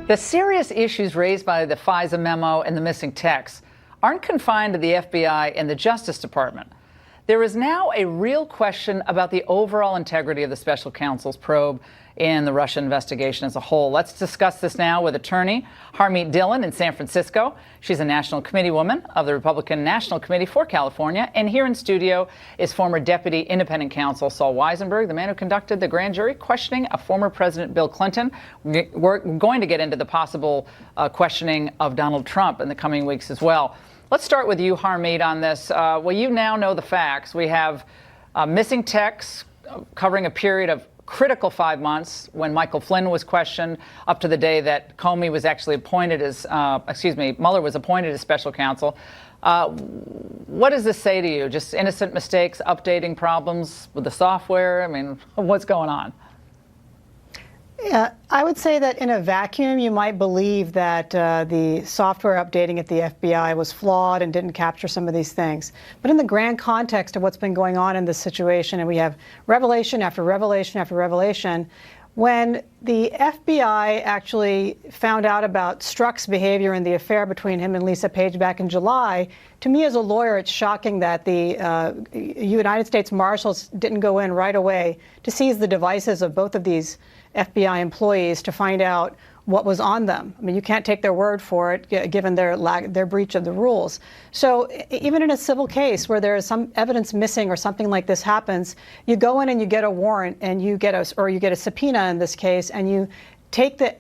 The serious issues raised by the FISA memo and the missing texts aren't confined to the FBI and the Justice Department. There is now a real question about the overall integrity of the special counsel's probe in the Russia investigation as a whole. Let's discuss this now with attorney Harmeet Dhillon in San Francisco. She's a national committee woman of the Republican National Committee for California. And here in studio is former Deputy Independent Counsel Saul Weisenberg, the man who conducted the grand jury questioning of former President Bill Clinton. We're going to get into the possible questioning of Donald Trump in the coming weeks as well. Let's start with you, Harmeet, on this. Well, you now know the facts. We have missing texts covering a period of critical 5 months when Michael Flynn was questioned up to the day that Comey was actually appointed as, Mueller was appointed as special counsel. What does this say to you? Just innocent mistakes, updating problems with the software? I mean, what's going on? Yeah, I would say that in a vacuum, you might believe that the software updating at the FBI was flawed and didn't capture some of these things. But in the grand context of what's been going on in this situation, and we have revelation after revelation after revelation, when the FBI actually found out about Strzok's behavior in the affair between him and Lisa Page back in July, to me as a lawyer, it's shocking that the United States Marshals didn't go in right away to seize the devices of both of these FBI employees to find out what was on them. I mean, you can't take their word for it, given their breach of the rules. So even in a civil case where there is some evidence missing or something like this happens, you go in and you get a warrant and you get a subpoena in this case, and you take the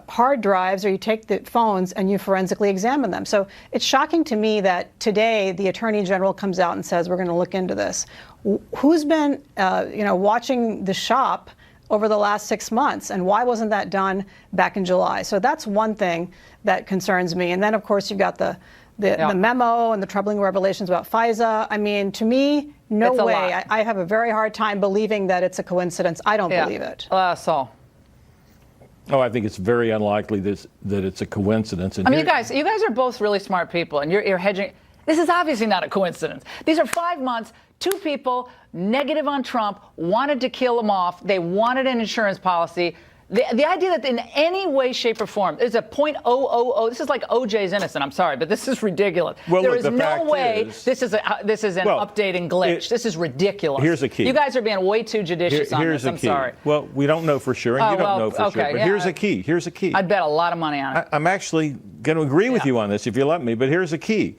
hard drives or you take the phones and you forensically examine them. So it's shocking to me that today the Attorney General comes out and says, we're going to look into this. Who's been watching the shop over the last 6 months, and why wasn't that done back in July? So that's one thing that concerns me. And then, of course, you've got the memo and the troubling revelations about FISA. I mean, to me, no way. I have a very hard time believing that it's a coincidence. I don't believe it. Saul. Oh, I think it's very unlikely that it's a coincidence. And I mean, you guys are both really smart people, and you're hedging. This is obviously not a coincidence. These are 5 months. Two people negative on Trump, wanted to kill him off. They wanted an insurance policy. The idea that in any way, shape, or form, there's a .000. This is like OJ's innocent. I'm sorry, but this is ridiculous. Well, there look, is no way this is an updating glitch. This is ridiculous. Here's the key. You guys are being way too judicious on this. I'm sorry. Well, we don't know for sure, and you don't know for sure. But here's the key. Here's the key. I'd bet a lot of money on it. I'm actually going to agree with you on this if you let me, but here's the key.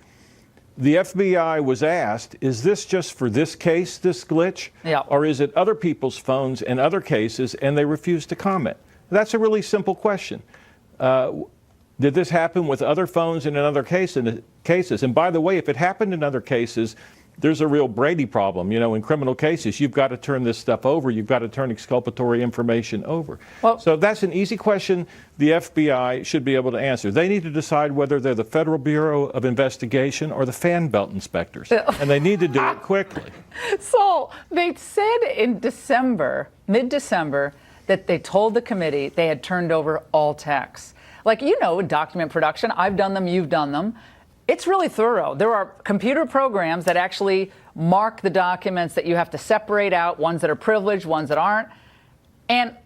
The FBI was asked, is this just for this case, this glitch? Yeah. Or is it other people's phones and other cases, and they refused to comment? That's a really simple question. Did this happen with other phones and in other cases? And by the way, if it happened in other cases, there's a real Brady problem. You know, in criminal cases, you've got to turn this stuff over. You've got to turn exculpatory information over. Well, so that's an easy question the FBI should be able to answer. They need to decide whether they're the Federal Bureau of Investigation or the Fan Belt Inspectors. And they need to do it quickly. So they said in December, mid-December, that they told the committee they had turned over all texts. Like, you know, document production, I've done them, you've done them. It's really thorough. There are computer programs that actually mark the documents that you have to separate out, ones that are privileged, ones that aren't. And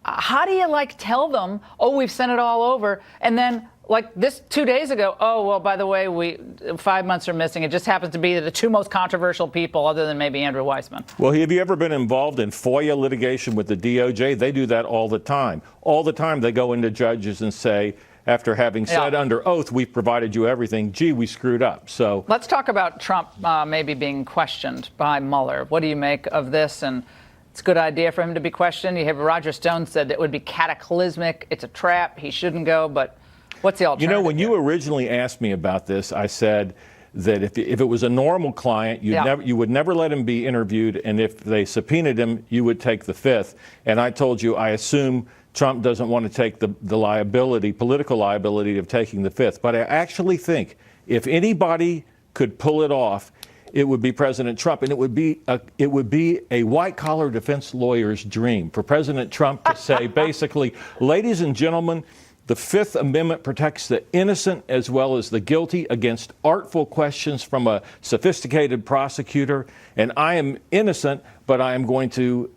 how do you, tell them, oh, we've sent it all over, and then, this 2 days ago, oh, well, by the way, 5 months are missing. It just happens to be the two most controversial people, other than maybe Andrew Weissman. Well, have you ever been involved in FOIA litigation with the DOJ? They do that all the time. All the time they go into judges and say, after having said under oath, we've provided you everything, gee, we screwed up. So let's talk about Trump maybe being questioned by Mueller. What do you make of this? And it's a good idea for him to be questioned. You have Roger Stone said it would be cataclysmic. It's a trap. He shouldn't go. But what's the alternative? You know, when you originally asked me about this, I said that if it was a normal client, you would never let him be interviewed. And if they subpoenaed him, you would take the fifth. And I told you, I assume Trump doesn't want to take the liability, political liability of taking the fifth. But I actually think if anybody could pull it off, it would be President Trump. And it would be a white-collar defense lawyer's dream for President Trump to say, basically, ladies and gentlemen, the Fifth Amendment protects the innocent as well as the guilty against artful questions from a sophisticated prosecutor. And I am innocent, but I am going to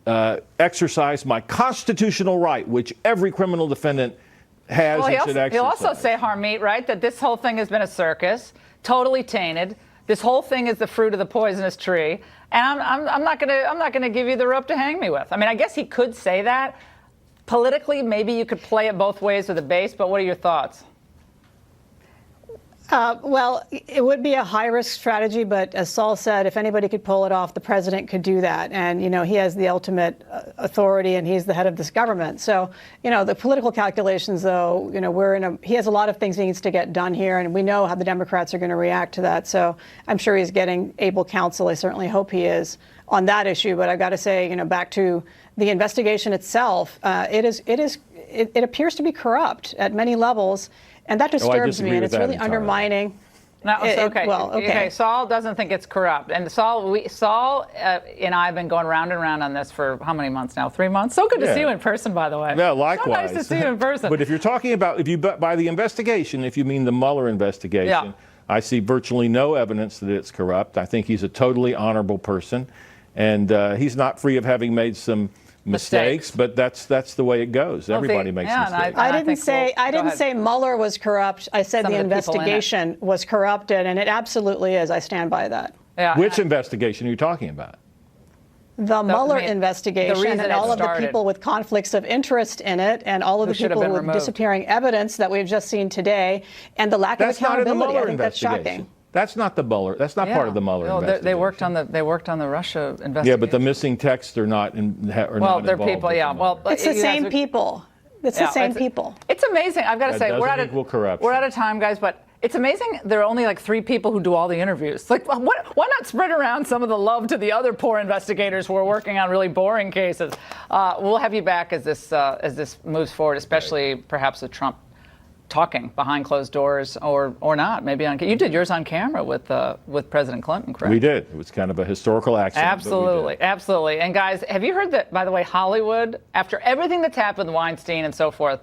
exercise my constitutional right, which every criminal defendant has and should exercise. He'll also say, Harmeet, right, that this whole thing has been a circus, totally tainted. This whole thing is the fruit of the poisonous tree, and I'm not gonna give you the rope to hang me with. I mean, I guess he could say that. Politically, maybe you could play it both ways with the base, but what are your thoughts? Well, it would be a high-risk strategy, but as Saul said, if anybody could pull it off, the president could do that. And, he has the ultimate authority, and he's the head of this government. So, the political calculations, though, he has a lot of things he needs to get done here, and we know how the Democrats are going to react to that. So I'm sure he's getting able counsel. I certainly hope he is on that issue. But I've got to say, back to the investigation itself, it appears to be corrupt at many levels. And that disturbs me, and it's really undermining. No, okay. Saul doesn't think it's corrupt, and Saul and I have been going round and round on this for how many months now? 3 months. So good to see you in person, by the way. Yeah, likewise. So nice to see you in person. But if you're talking about by the investigation, if you mean the Mueller investigation, I see virtually no evidence that it's corrupt. I think he's a totally honorable person, and he's not free of having made some mistakes, but that's the way it goes. Everybody makes mistakes. I didn't say Mueller was corrupt. I said the investigation was corrupted, and it absolutely is. I stand by that. Yeah, which investigation are you talking about? The Mueller investigation and all of the people with conflicts of interest in it, and all of the people with disappearing evidence that we've just seen today, and the lack of accountability. I think that's shocking. That's not the Mueller. That's not part of the Mueller investigation. They worked on the Russia investigation. Yeah, but the missing texts are not well, they're people. Yeah, well, it's the same people. It's the same people. It's amazing. I've got to say, we're out of time, guys. But it's amazing. There are only like 3 people who do all the interviews. Like, why not spread around some of the love to the other poor investigators who are working on really boring cases? We'll have you back as this moves forward, especially perhaps with Trump talking behind closed doors or not. Maybe you did yours on camera with President Clinton, correct? We did. It was kind of a historical accident. Absolutely. And guys, have you heard that, by the way, Hollywood, after everything that's happened with Weinstein and so forth,